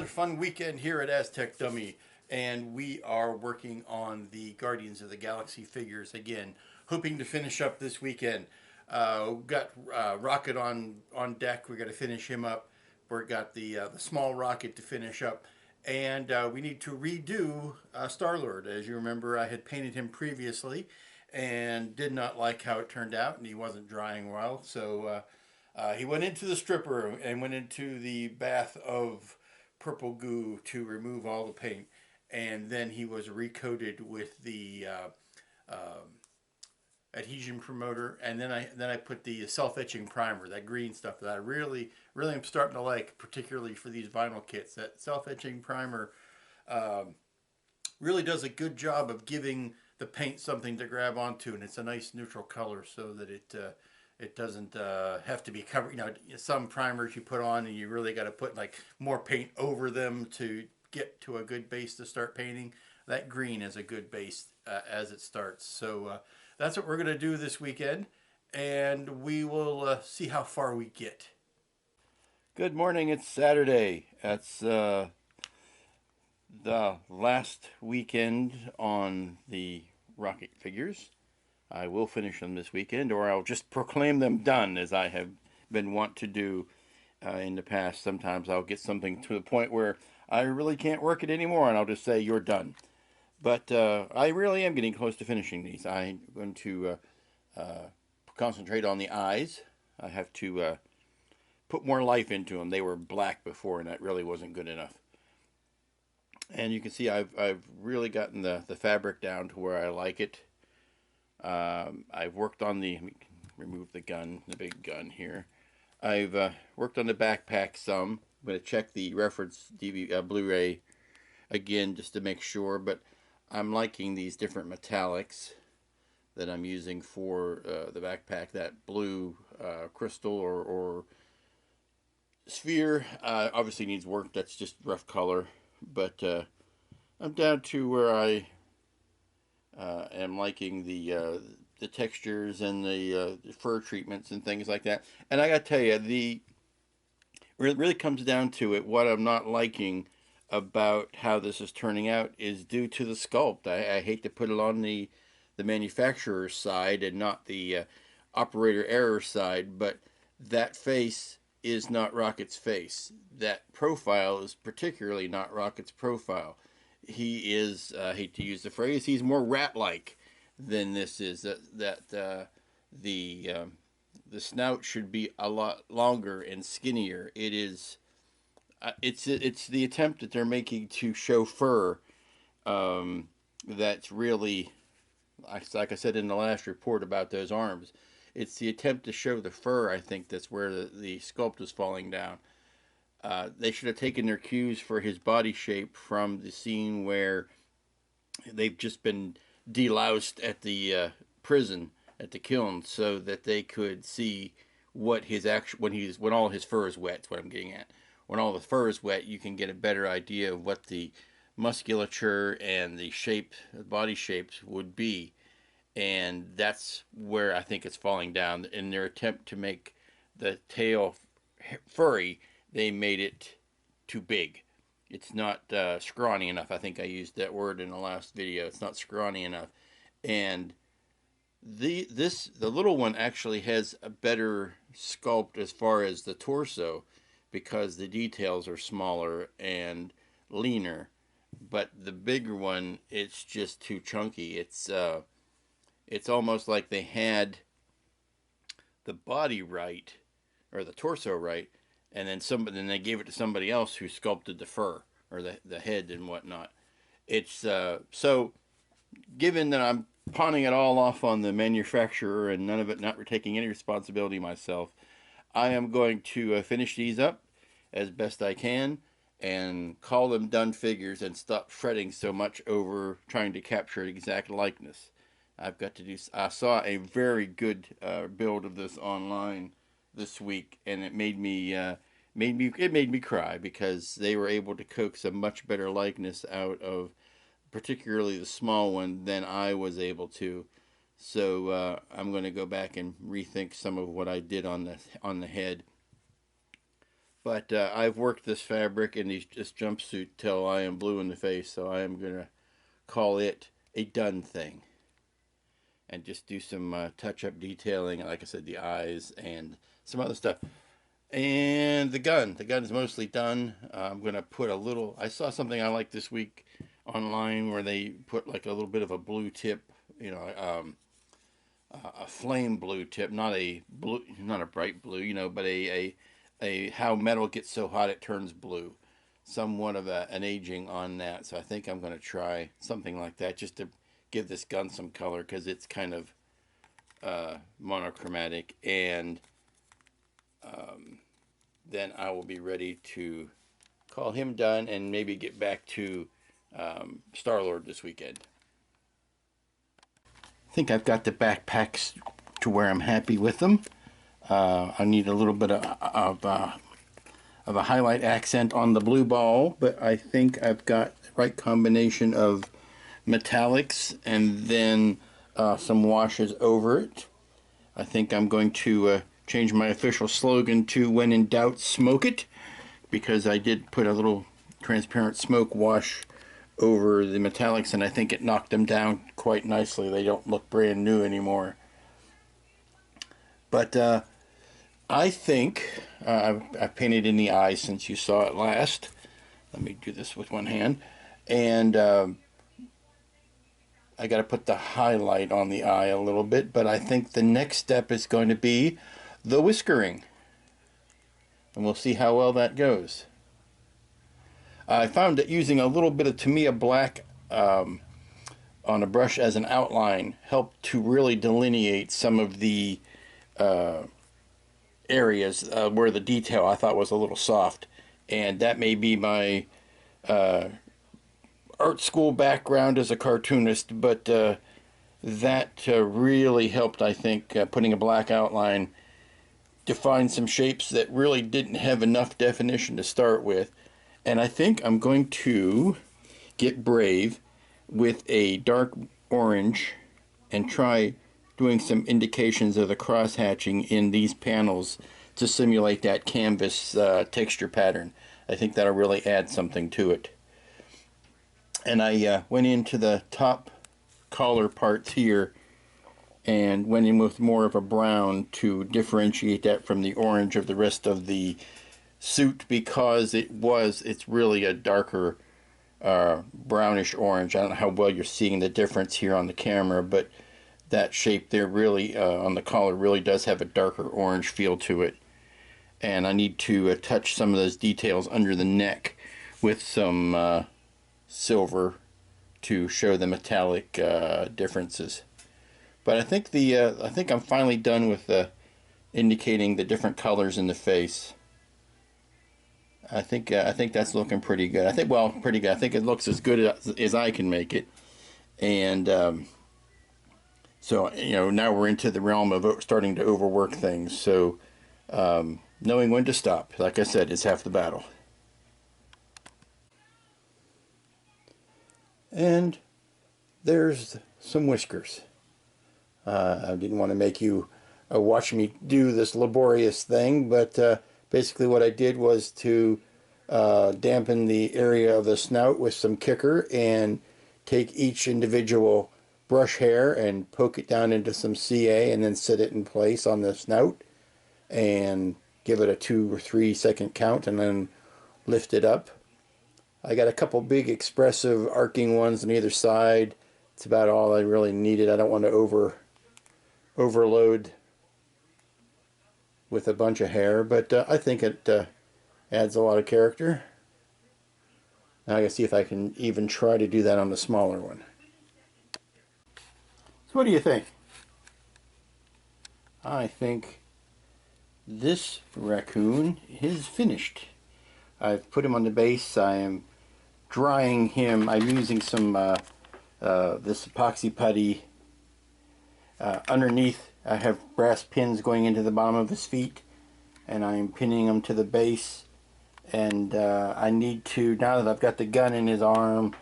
fun weekend here at Aztec Dummy, and we are working on the Guardians of the Galaxy figures again, hoping to finish up this weekend. We've got Rocket on deck. We got to finish him up. We've got the small rocket to finish up, and we need to redo Star Lord. As you remember, I had painted him previously, and did not like how it turned out, and he wasn't drying well, so. He went into the stripper and went into the bath of purple goo to remove all the paint, and then he was recoated with the adhesion promoter, and then I put the self-etching primer, that green stuff that I really am starting to like, particularly for these vinyl kits. That self-etching primer really does a good job of giving the paint something to grab onto, and it's a nice neutral color so that it doesn't have to be covered. Some primers you put on and you really got to put like more paint over them to get to a good base to start painting. That green is a good base as it starts. So that's what we're going to do this weekend, and we will see how far we get. Good morning. It's Saturday. That's the last weekend on the rocket figures. I will finish them this weekend, or I'll just proclaim them done, as I have been wont to do in the past. Sometimes I'll get something to the point where I really can't work it anymore, and I'll just say, you're done. But I really am getting close to finishing these. I'm going to concentrate on the eyes. I have to put more life into them. They were black before, and that really wasn't good enough. And you can see I've really gotten the fabric down to where I like it. I've worked on let me remove the gun, the big gun here. I've worked on the backpack some. I'm going to check the reference Blu-ray again just to make sure, but I'm liking these different metallics that I'm using for the backpack. That blue crystal or sphere obviously needs work. That's just rough color, but I'm down to where I am liking the textures and the fur treatments and things like that. And I gotta tell you, it really comes down to it. What I'm not liking about how this is turning out is due to the sculpt. I hate to put it on the manufacturer's side and not the operator error side, but that face is not Rocket's face. That profile is particularly not Rocket's profile. He is, I hate to use the phrase, he's more rat-like than this is. The snout should be a lot longer and skinnier. It's the attempt that they're making to show fur that's really, like I said in the last report about those arms, it's the attempt to show the fur, I think, that's where the sculpt is falling down. They should have taken their cues for his body shape from the scene where they've just been deloused at the prison, at the kiln, so that they could see what his when all his fur is wet. That's what I'm getting at. When all the fur is wet, you can get a better idea of what the musculature and the body shapes would be, and that's where I think it's falling down. In their attempt to make the tail furry, they made it too big. It's not scrawny enough. I think I used that word in the last video. It's not scrawny enough. And the little one actually has a better sculpt as far as the torso, because the details are smaller and leaner. But the bigger one, it's just too chunky. It's almost like they had the body right, or the torso right, and then they gave it to somebody else who sculpted the fur or the head and whatnot. It's so, given that I'm pawning it all off on the manufacturer and none of it, not taking any responsibility myself, I am going to finish these up as best I can and call them done figures and stop fretting so much over trying to capture an exact likeness. I've got to do. I saw a very good build of this online this week, and it made me cry, because they were able to coax a much better likeness out of particularly the small one than I was able to. So I'm going to go back and rethink some of what I did on the head. But I've worked this fabric and this jumpsuit till I am blue in the face, so I am going to call it a done thing. And just do some touch-up detailing, like I said, the eyes and some other stuff. And the gun is mostly done. I'm going to put a little, I saw something I liked this week online where they put like a little bit of a blue tip, you know, a flame blue tip, not a blue, not a bright blue, you know, but a how metal gets so hot it turns blue. Somewhat of an aging on that. So I think I'm going to try something like that just to give this gun some color, because it's kind of monochromatic. And then I will be ready to call him done and maybe get back to Star-Lord this weekend. I think I've got the backpacks to where I'm happy with them. I need a little bit of a highlight accent on the blue ball, but I think I've got the right combination of metallics and then some washes over it. I think I'm going to change my official slogan to "When in doubt, smoke it," because I did put a little transparent smoke wash over the metallics, and I think it knocked them down quite nicely. They don't look brand new anymore. But I think I painted in the eye since you saw it last. Let me do this with one hand. And I got to put the highlight on the eye a little bit, but I think the next step is going to be the whiskering. And we'll see how well that goes. I found that using a little bit of Tamiya black on a brush as an outline helped to really delineate some of the areas where the detail I thought was a little soft. And that may be my art school background as a cartoonist, but that really helped, I think, putting a black outline, define some shapes that really didn't have enough definition to start with. And I think I'm going to get brave with a dark orange and try doing some indications of the cross hatching in these panels to simulate that canvas texture pattern. I think that'll really add something to it. And I went into the top collar parts here and went in with more of a brown to differentiate that from the orange of the rest of the suit, because it's really a darker brownish orange. I don't know how well you're seeing the difference here on the camera, but that shape there really on the collar really does have a darker orange feel to it. And I need to touch some of those details under the neck with some silver to show the metallic differences. But I think I think I'm finally done with indicating the different colors in the face. I think that's looking pretty good. Pretty good. I think it looks as good as I can make it. And so, you know, now we're into the realm of starting to overwork things. So knowing when to stop, like I said, is half the battle. And there's some whiskers. I didn't want to make you watch me do this laborious thing, but basically what I did was to dampen the area of the snout with some kicker and take each individual brush hair and poke it down into some CA and then set it in place on the snout and give it a 2 or 3 second count and then lift it up. I got a couple big expressive arcing ones on either side. It's about all I really needed. I don't want to overload with a bunch of hair, but I think it adds a lot of character. Now I gotta see if I can even try to do that on the smaller one. So what do you think? I think this raccoon is finished. I've put him on the base. I am drying him. I'm using some this epoxy putty. Underneath I have brass pins going into the bottom of his feet, and I'm pinning them to the base. And I need to, now that I've got the gun in his arm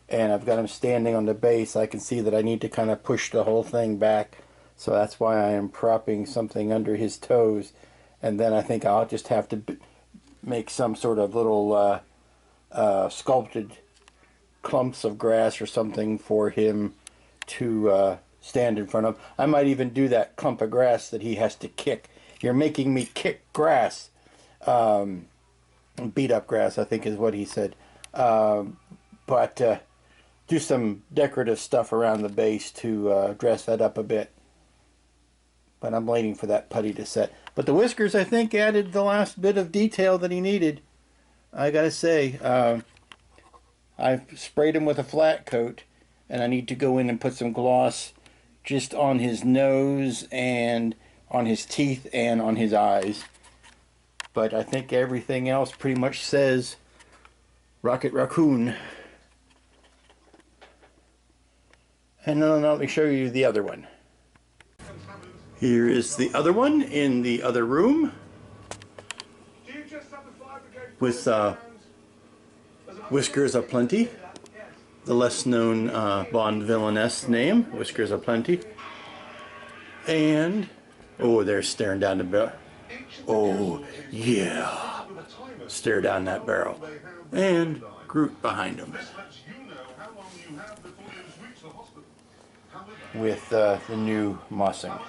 and I've got him standing on the base, I can see that I need to kind of push the whole thing back. So that's why I am propping something under his toes. And then I think I'll just have to make some sort of little sculpted clumps of grass or something for him to stand in front of. I might even do that clump of grass that he has to kick. You're making me kick grass. Beat up grass, I think is what he said. But do some decorative stuff around the base to dress that up a bit. But I'm waiting for that putty to set. But the whiskers, I think, added the last bit of detail that he needed. I gotta say, I've sprayed him with a flat coat, and I need to go in and put some gloss just on his nose and on his teeth and on his eyes. But I think everything else pretty much says Raccoon. And then let me show you the other one. Here is the other one in the other room with Whiskers aplenty, the less known Bond villainess name, Whiskers aplenty. And, oh, they're staring down the barrel. Oh, yeah. Stare down that barrel. And Groot behind him. With the new mossing.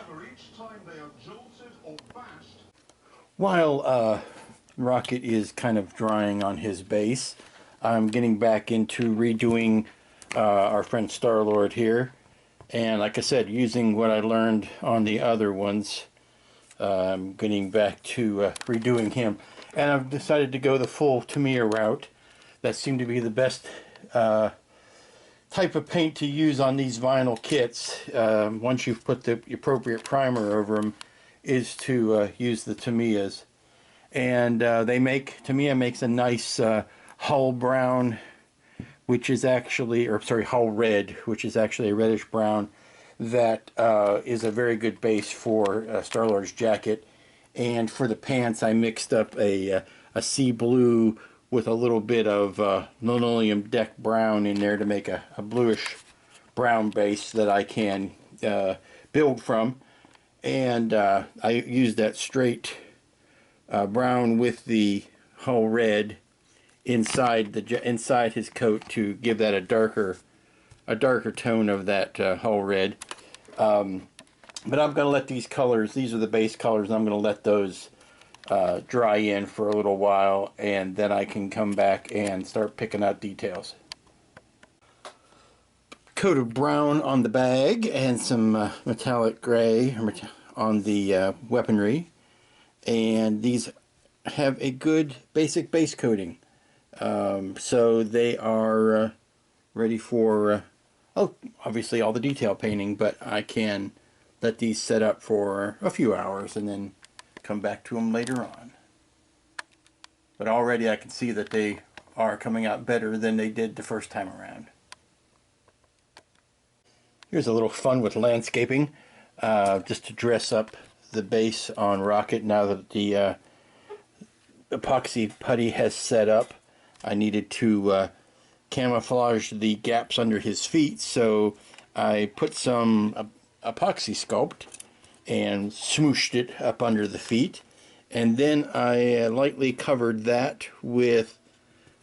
While Rocket is kind of drying on his base, I'm getting back into redoing our friend Star-Lord here. And like I said, using what I learned on the other ones, I'm getting back to redoing him. And I've decided to go the full Tamiya route. That seemed to be the best type of paint to use on these vinyl kits, once you've put the appropriate primer over them, is to use the Tamiyas. And Tamiya makes a nice hull brown, which is actually, or sorry, hull red, which is actually a reddish brown, that is a very good base for Star-Lord's jacket. And for the pants, I mixed up a sea blue with a little bit of linoleum deck brown in there to make a bluish brown base that I can build from. And I used that straight brown with the hull red inside his coat to give that a darker tone of that hull red. But I'm going to let these colors, these are the base colors, I'm going to let those dry in for a little while, and then I can come back and start picking out details. Coat of brown on the bag and some metallic gray on the weaponry, and these have a good basic base coating, so they are ready for obviously all the detail painting, but I can let these set up for a few hours and then come back to them later on. But already I can see that they are coming out better than they did the first time around. Here's a little fun with landscaping, just to dress up the base on Rocket now that the epoxy putty has set up. I needed to camouflage the gaps under his feet, so I put some epoxy sculpt and smooshed it up under the feet, and then I lightly covered that with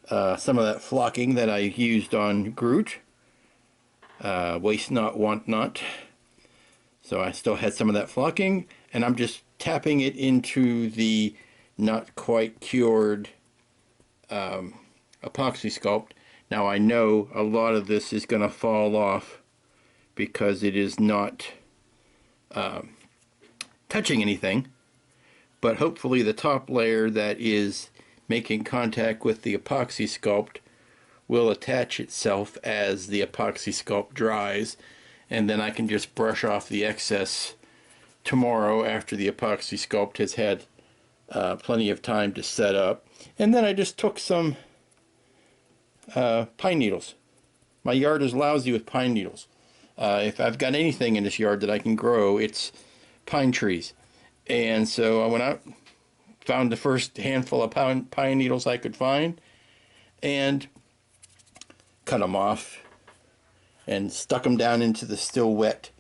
some of that flocking that I used on Groot. Waste not, want not. So I still had some of that flocking, and I'm just tapping it into the not quite cured epoxy sculpt. Now I know a lot of this is going to fall off because it is not touching anything, but hopefully the top layer that is making contact with the epoxy sculpt will attach itself as the epoxy sculpt dries, and then I can just brush off the excess tomorrow after the epoxy sculpt has had plenty of time to set up. And then I just took some pine needles. My yard is lousy with pine needles. If I've got anything in this yard that I can grow, it's pine trees. And so I went out, found the first handful of pine needles I could find, and cut them off and stuck them down into the still wet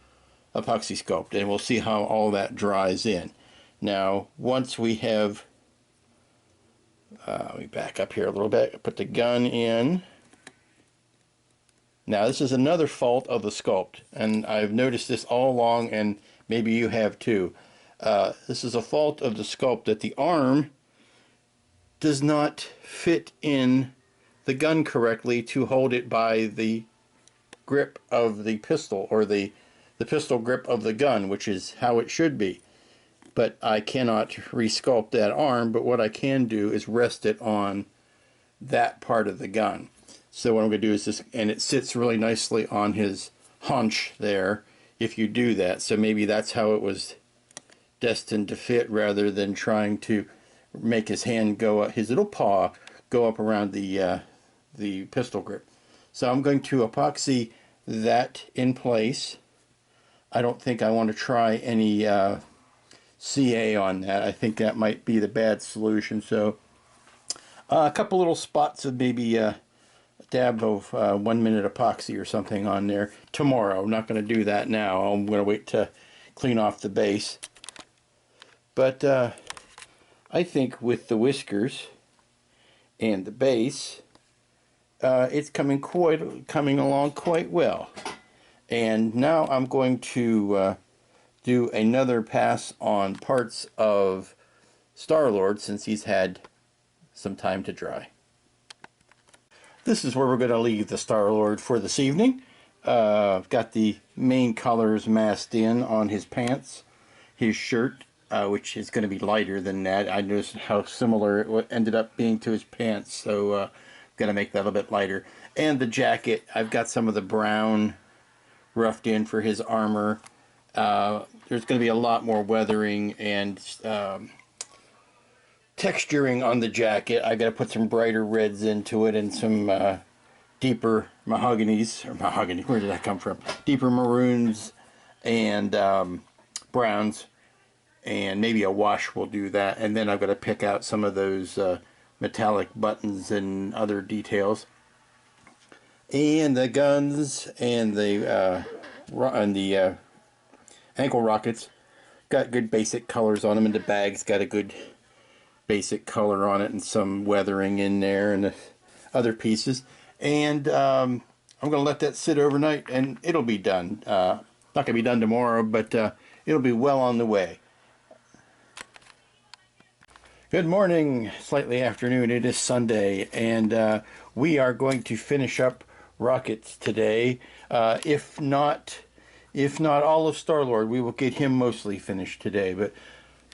epoxy sculpt, and we'll see how all that dries in. Now, once we have Let me back up here a little bit. Put the gun in. Now this is another fault of the sculpt, and I've noticed this all along, and maybe you have too. This is a fault of the sculpt, that the arm does not fit in the gun correctly to hold it by the grip of the pistol, or the pistol grip of the gun, which is how it should be. But I cannot resculpt that arm, but what I can do is rest it on that part of the gun. So what I'm going to do is this, and it sits really nicely on his haunch there if you do that. So maybe that's how it was destined to fit, rather than trying to make his hand go up, his little paw go up around the pistol grip. So I'm going to epoxy that in place. I don't think I want to try any CA on that. I think that might be the bad solution. So a couple little spots of maybe a dab of 1 minute epoxy or something on there tomorrow. I'm not going to do that now. I'm going to wait to clean off the base. But I think with the whiskers and the base, it's coming along quite well. And now I'm going to do another pass on parts of Star-Lord, since he's had some time to dry. This is where we're going to leave the Star-Lord for this evening. I've got the main colors masked in on his pants, his shirt, which is going to be lighter than that. I noticed how similar it ended up being to his pants, so I'm going to make that a little bit lighter. And the jacket, I've got some of the brown roughed in for his armor. There's going to be a lot more weathering and texturing on the jacket. I got to put some brighter reds into it, and some deeper mahoganies, or mahogany, where did that come from? Deeper maroons and browns, and maybe a wash will do that. And then I've got to pick out some of those metallic buttons and other details. And the guns and the ankle rockets got good basic colors on them, and the bag's got a good basic color on it, and some weathering in there, and the other pieces. And I'm going to let that sit overnight, and it'll be done. Not going to be done tomorrow, but it'll be well on the way. Good morning, slightly afternoon. It is Sunday, and we are going to finish up rockets today. If not all of Star-Lord, we will get him mostly finished today. But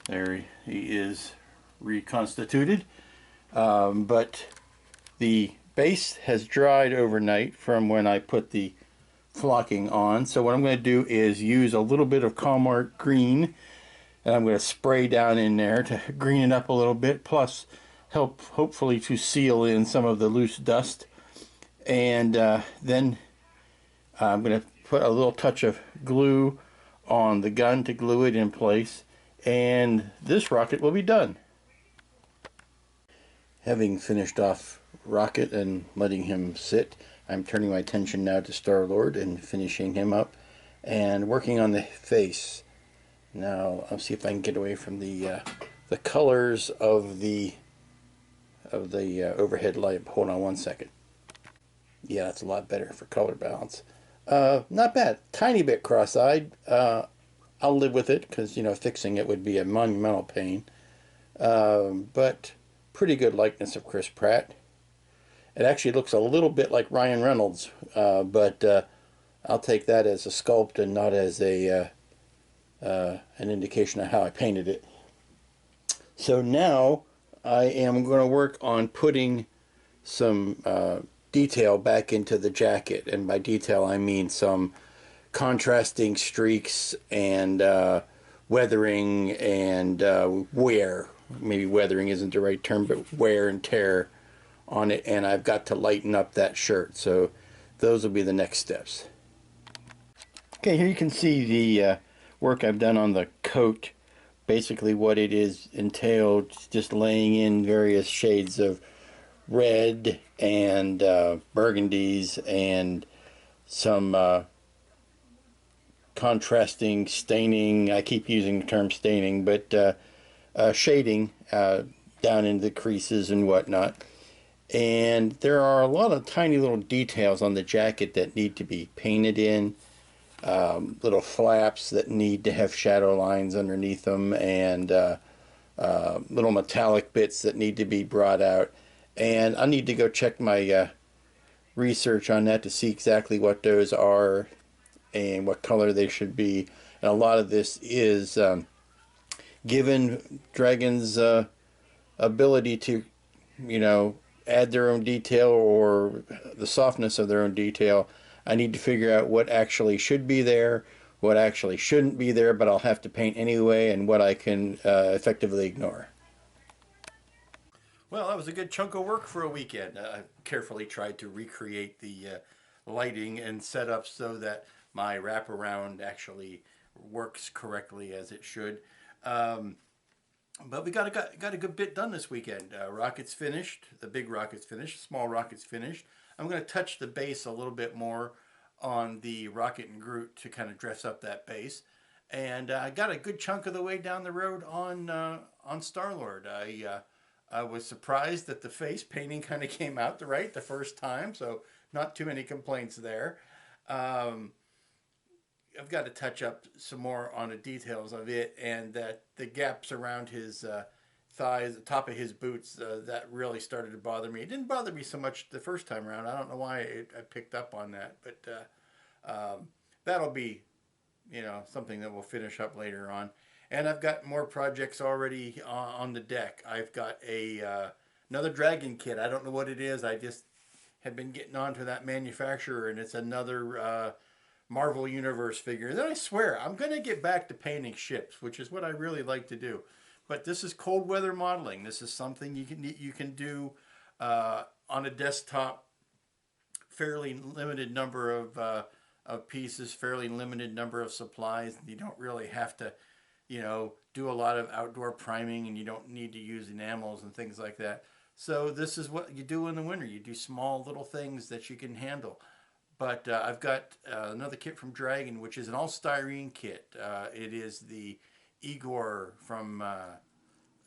there he is, reconstituted. But the base has dried overnight from when I put the flocking on. So what I'm going to do is use a little bit of Calmart green, and I'm going to spray down in there to green it up a little bit, plus help hopefully to seal in some of the loose dust. And then I'm going to put a little touch of glue on the gun to glue it in place, and this rocket will be done. Having finished off Rocket and letting him sit, I'm turning my attention now to Star-Lord and finishing him up and working on the face. Now I'll see if I can get away from the colors of the overhead light. Hold on one second. Yeah, that's a lot better for color balance. Not bad. Tiny bit cross-eyed. I'll live with it, because, you know, fixing it would be a monumental pain. But pretty good likeness of Chris Pratt. It actually looks a little bit like Ryan Reynolds, but I'll take that as a sculpt and not as an indication of how I painted it. So now I am going to work on putting some detail back into the jacket, and by detail I mean some contrasting streaks and weathering and wear. Maybe weathering isn't the right term, but wear and tear on it, and I've got to lighten up that shirt. So those will be the next steps. Okay, here you can see the work I've done on the coat. Basically what it is entailed, just laying in various shades of red and burgundies and some contrasting staining. I keep using the term staining, but shading down into the creases and whatnot. And there are a lot of tiny little details on the jacket that need to be painted in, little flaps that need to have shadow lines underneath them, and little metallic bits that need to be brought out. And I need to go check my research on that to see exactly what those are and what color they should be. And a lot of this is given dragons ability to, you know, add their own detail or the softness of their own detail. I need to figure out what actually should be there, what actually shouldn't be there, but I'll have to paint anyway, and what I can effectively ignore. Well, that was a good chunk of work for a weekend. I carefully tried to recreate the lighting and setup so that my wraparound actually works correctly as it should. Um, but we got a good bit done this weekend. Rockets finished, the big rockets finished, small rockets finished. I'm going to touch the base a little bit more on the rocket and Groot to kind of dress up that base. And I got a good chunk of the way down the road on Star-Lord. I was surprised that the face painting kind of came out right the first time, so not too many complaints there. Um, I've got to touch up some more on the details of it, and that the gaps around his thighs, the top of his boots, that really started to bother me. It didn't bother me so much the first time around. I don't know why I picked up on that, but that'll be, you know, something that we'll finish up later on. And I've got more projects already on the deck. I've got another dragon kit. I don't know what it is. I just have been getting onto that manufacturer, and it's another Marvel Universe figure. And then I swear, I'm going to get back to painting ships, which is what I really like to do. But this is cold weather modeling. This is something you can do on a desktop. Fairly limited number of pieces, fairly limited number of supplies. You don't really have to, you know, do a lot of outdoor priming, and you don't need to use enamels and things like that. So this is what you do in the winter. You do small little things that you can handle. But I've got another kit from Dragon, which is an all styrene kit. It is the Igor from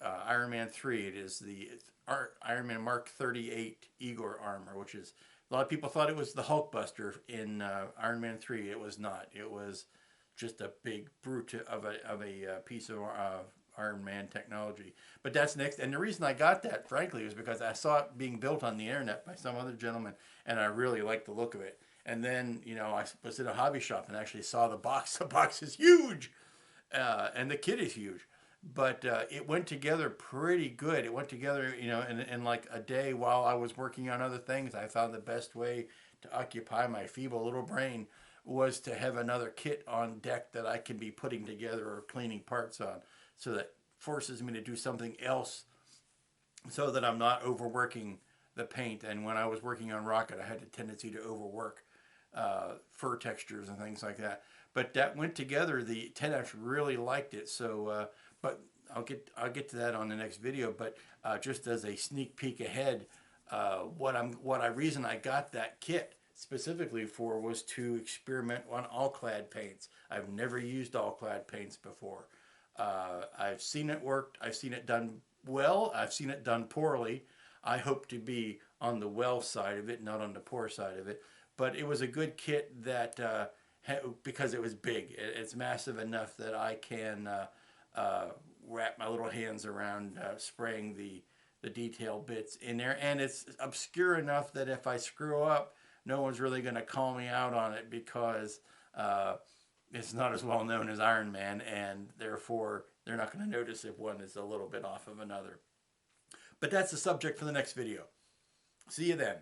Iron Man 3. It is the Iron Man Mark 38 Igor armor, which is, a lot of people thought it was the Hulkbuster in Iron Man 3. It was not. It was just a big brute of a piece of Iron Man technology. But that's next. And the reason I got that, frankly, was because I saw it being built on the internet by some other gentleman, and I really liked the look of it. And then, you know, I was at a hobby shop and actually saw the box. The box is huge, and the kit is huge. But it went together pretty good. It went together, you know, in like a day while I was working on other things. I found the best way to occupy my feeble little brain was to have another kit on deck that I can be putting together or cleaning parts on. So that forces me to do something else so that I'm not overworking the paint. And when I was working on Rocket, I had a tendency to overwork fur textures and things like that. But that went together. The 10F really liked it. So, but I'll get to that on the next video. But just as a sneak peek ahead, reason I got that kit specifically for was to experiment on all-clad paints. I've never used all-clad paints before. I've seen it work. I've seen it done well. I've seen it done poorly. I hope to be on the well side of it, not on the poor side of it. But it was a good kit that, because it was big, it's massive enough that I can wrap my little hands around spraying the detail bits in there. And it's obscure enough that if I screw up, no one's really going to call me out on it, because it's not as well known as Iron Man, and therefore they're not going to notice if one is a little bit off of another. But that's the subject for the next video. See you then.